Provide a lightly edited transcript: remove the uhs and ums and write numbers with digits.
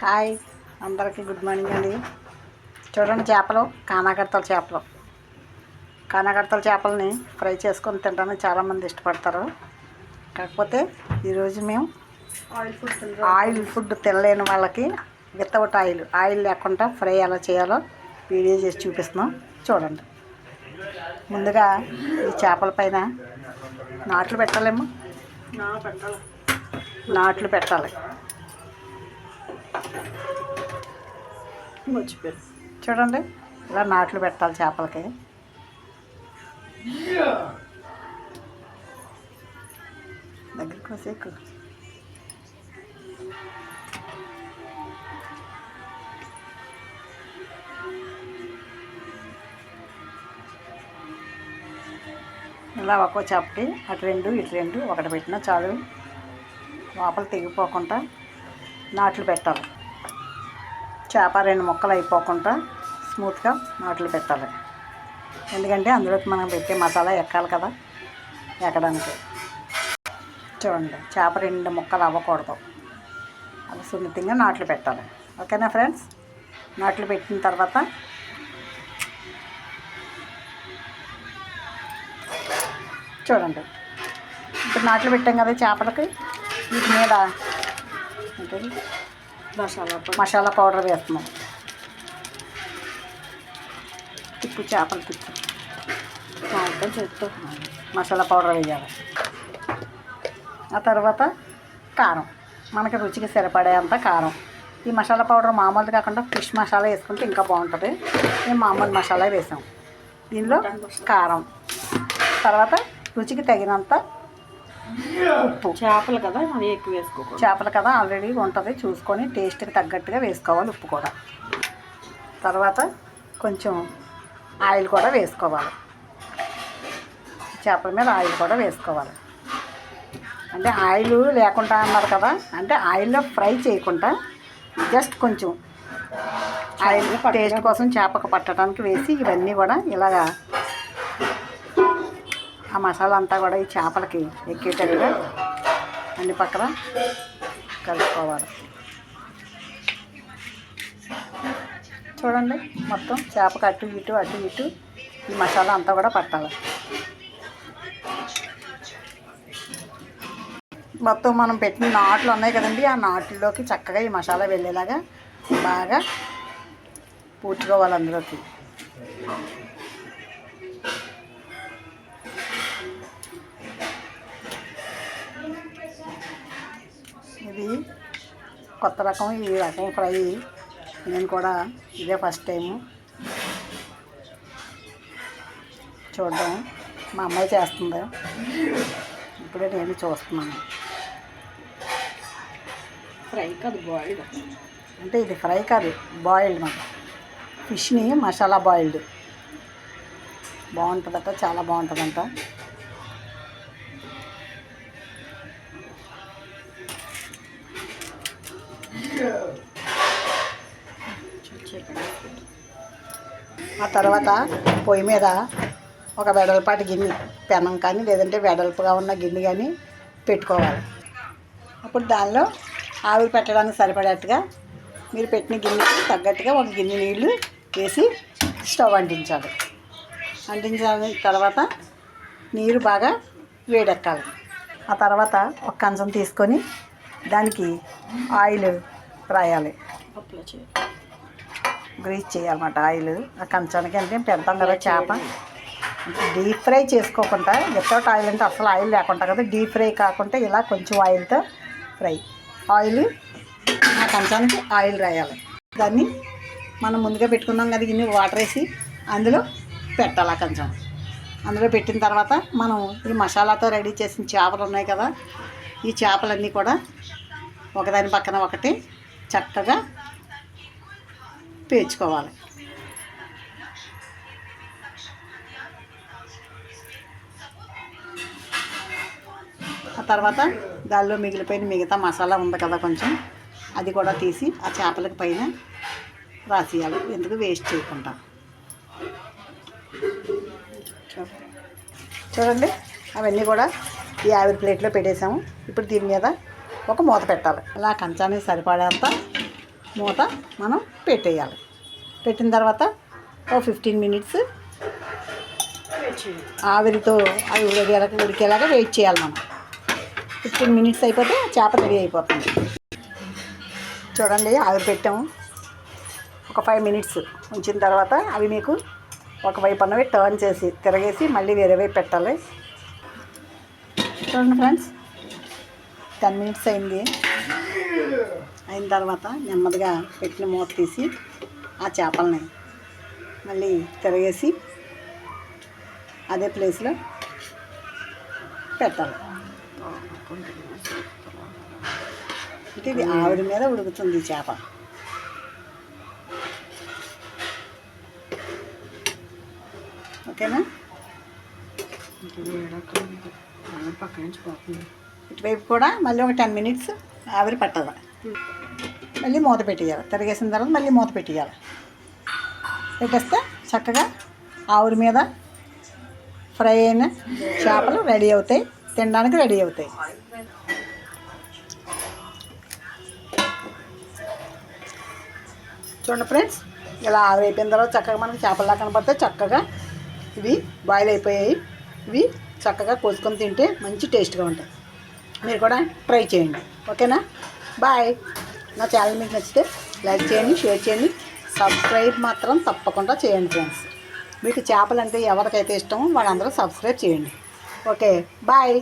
Hi అందరికీ good morning అండి. చూడండి చేపలు కానాగడతల చేపలని ఫ్రై చేసుకొని తినడానికి చాలామంది ఇష్టపడతారు. కాకపోతే ఈరోజు మేము ఆయిల్ ఫుడ్ తినలేని వాళ్ళకి వితౌట్ ఆయిల్ లేకుండా ఫ్రై ఎలా చేయాలో వీడియో చేసి చూపిస్తున్నాం. చూడండి. ముందుగా ఈ చేపల పైన నాట్లు పెట్టాలేమో నాట్లు పెట్టాలి. చూడండి, ఇలా నాట్లు పెట్టాలి చేపలకి. దగ్గరికి వసేకు ఇలా ఒక్కో చేపకి అటు రెండు ఇటు రెండు ఒకటి పెట్టినా చాలు. లోపల తెగిపోకుండా నాట్లు పెట్టాలి. చేప రెండు ముక్కలు అయిపోకుండా స్మూత్గా నాట్లు పెట్టాలి. ఎందుకంటే అందులోకి మనం పెట్టే మసాలా ఎక్కాలి కదా, ఎక్కడానికి. చూడండి, చేప రెండు ముక్కలు అవ్వకూడదు, అలా సున్నితంగా నాట్లు పెట్టాలి. ఓకేనా ఫ్రెండ్స్? నాట్లు పెట్టిన తర్వాత చూడండి, ఇప్పుడు నాట్లు పెట్టాం కదా చేపలకి, వీటి మీద మసాలా పౌడర్ వేస్తున్నాం. తిప్పు చేపలు తిప్పు చెప్తూ మసాలా పౌడర్ వేయాలి. ఆ తర్వాత కారం, మనకి రుచికి సరిపడేంత కారం. ఈ మసాలా పౌడర్ మామూలుది కాకుండా ఫిష్ మసాలా వేసుకుంటే ఇంకా బాగుంటుంది. మేము మామూలు మసాలా వేసాం. దీనిలో కారం, తర్వాత రుచికి తగినంత ఉప్పు. చేపలు కదా మరి ఎక్కువ వేసుకోకూడదు. చేపలు కదా ఆల్రెడీ ఉంటుంది, చూసుకొని టేస్ట్కి తగ్గట్టుగా వేసుకోవాలి ఉప్పు కూడా. తర్వాత కొంచెం ఆయిల్ కూడా వేసుకోవాలి. చేపల మీద ఆయిల్ కూడా వేసుకోవాలి. అంటే ఆయిల్ లేకుండా అన్నారు కదా, అంటే ఆయిల్లో ఫ్రై చేయకుండా జస్ట్ కొంచెం ఆయిల్ టేస్ట్ కోసం చేపకు పట్టడానికి వేసి ఇవన్నీ కూడా ఇలాగా ఆ మసాలా అంతా కూడా ఈ చేపలకి ఎక్కేటట్టుగా అన్ని పక్కన కలుపుకోవాలి. చూడండి, మొత్తం చేపకు అటు ఇటు ఈ మసాలా అంతా కూడా పట్టాలి. మొత్తం మనం పెట్టిన నాట్లు ఉన్నాయి కదండి, ఆ నాట్లలోకి చక్కగా ఈ మసాలా వెళ్ళేలాగా బాగా పూడ్చుకోవాలి అందులోకి. ఇది కొత్త రకం, ఈ రకం ఫ్రై నేను కూడా ఇదే ఫస్ట్ టైము చూడడం. మా అమ్మాయి చేస్తుంది, ఇప్పుడే నేను చూస్తున్నాను. ఫ్రై కాదు, బాయిల్డ్. అంటే ఇది ఫ్రై కాదు, బాయిల్డ్. మాట ఫిష్ని మసాలా బాయిల్డ్ బాగుంటుందట, చాలా బాగుంటుందంట. ఆ తర్వాత పొయ్యి మీద ఒక వెడల్పాటి గిన్నె, పెనం కానీ లేదంటే వెడల్పుగా ఉన్న గిన్నె కానీ పెట్టుకోవాలి. అప్పుడు దానిలో ఆవిరి పెట్టడానికి సరిపడేట్టుగా మీరు పెట్టిన గిన్నెకి తగ్గట్టుగా ఒక గిన్నె నీళ్ళు వేసి స్టవ్ అంటించాలి. అంటించిన తర్వాత నీరు బాగా వేడెక్కాలి. ఆ తర్వాత ఒక కంచం తీసుకొని దానికి ఆయిల్ రాయాలి, గ్రీజ్ చేయాలన్నమాట ఆయిల్ ఆ కంచానికి. అంటే పెడతాం కదా చేప, డీప్ ఫ్రై చేసుకోకుండా, వితౌట్ ఆయిల్ అంటే అసలు ఆయిల్ లేకుండా కదా, డీప్ ఫ్రై కాకుండా ఇలా కొంచెం ఆయిల్తో ఫ్రై. ఆయిల్ ఆ కంచానికి ఆయిల్ రాయాలి. దాన్ని మనం ముందుగా పెట్టుకున్నాం కదా ఇన్ని వాటర్ వేసి అందులో పెట్టాలి. ఆ కంచం అందులో పెట్టిన తర్వాత మనం ఈ మసాలాతో రెడీ చేసిన చేపలు ఉన్నాయి కదా, ఈ చేపలన్నీ కూడా ఒకదాని పక్కన ఒకటి చక్కగా పేర్చుకోవాలి. ఆ తర్వాత దానిలో మిగిలిపోయిన మిగతా మసాలా ఉంది కదా కొంచెం, అది కూడా తీసి ఆ చేపలకి పైన రాసేయాలి, ఎందుకు వేస్ట్ చేయకుండా. చూడండి, అవన్నీ కూడా ఈ ఆవిరి ప్లేట్లో పెట్టేసాము. ఇప్పుడు దీని మీద ఒక మూత పెట్టాలి. అలా కంచానికి సరిపడేంత మూత మనం పెట్టేయాలి. పెట్టిన తర్వాత ఓ 15 మినిట్స్ ఆవిరితో అవి ఉడికేలాగా వెయిట్ చేయాలి మనం. 15 మినిట్స్ అయిపోతే చేప రెడీ అయిపోతుంది. చూడండి, ఆవిరి పెట్టాము. ఒక 5 మినిట్స్ ఉంచిన తర్వాత అవి మీకు ఒకవైపు అన్నవి టర్న్ చేసి తిరగేసి మళ్ళీ వేరే వైపు పెట్టాలి. చూడండి ఫ్రెండ్స్, 10 మినిట్స్ అయింది. అయిన తర్వాత నెమ్మదిగా పెట్టిన మూత తీసి ఆ చేపల్ని మళ్ళీ తిరగేసి అదే ప్లేస్లో పెట్టాలి. అంటే ఇది ఆవిరి మీద ఉడుకుతుంది చేప. ఓకేనా? పక్క నుంచి పోతుంది. ఇటువైపు కూడా మళ్ళీ ఒక 10 మినిట్స్ ఆవిరి పట్టాలి. మళ్ళీ మూత పెట్టేయాలి. తిరిగేసిన తర్వాత మళ్ళీ మూత పెట్టేయాలి. పెట్టేస్తే చక్కగా ఆవిరి మీద ఫ్రై అయిన చేపలు రెడీ అవుతాయి, తినడానికి రెడీ అవుతాయి. చూడండి ఫ్రెండ్స్, ఇలా ఆవిరి అయిపోయిన తర్వాత చక్కగా మనకి చేపల్లా కనపడితే చక్కగా ఇవి బాయిల్ అయిపోయాయి. ఇవి చక్కగా కోసుకొని తింటే మంచి టేస్ట్గా ఉంటాయి. మీరు కూడా ట్రై చేయండి. ఓకేనా? బాయ్. నా ఛానల్ మీకు నచ్చితే లైక్ చేయండి, షేర్ చేయండి, సబ్స్క్రైబ్ మాత్రం తప్పకుండా చేయండి ఫ్రెండ్స్. మీకు చేపలు అంటే ఎవరికైతే ఇష్టమో వాళ్ళందరూ సబ్స్క్రైబ్ చేయండి. Okay, bye.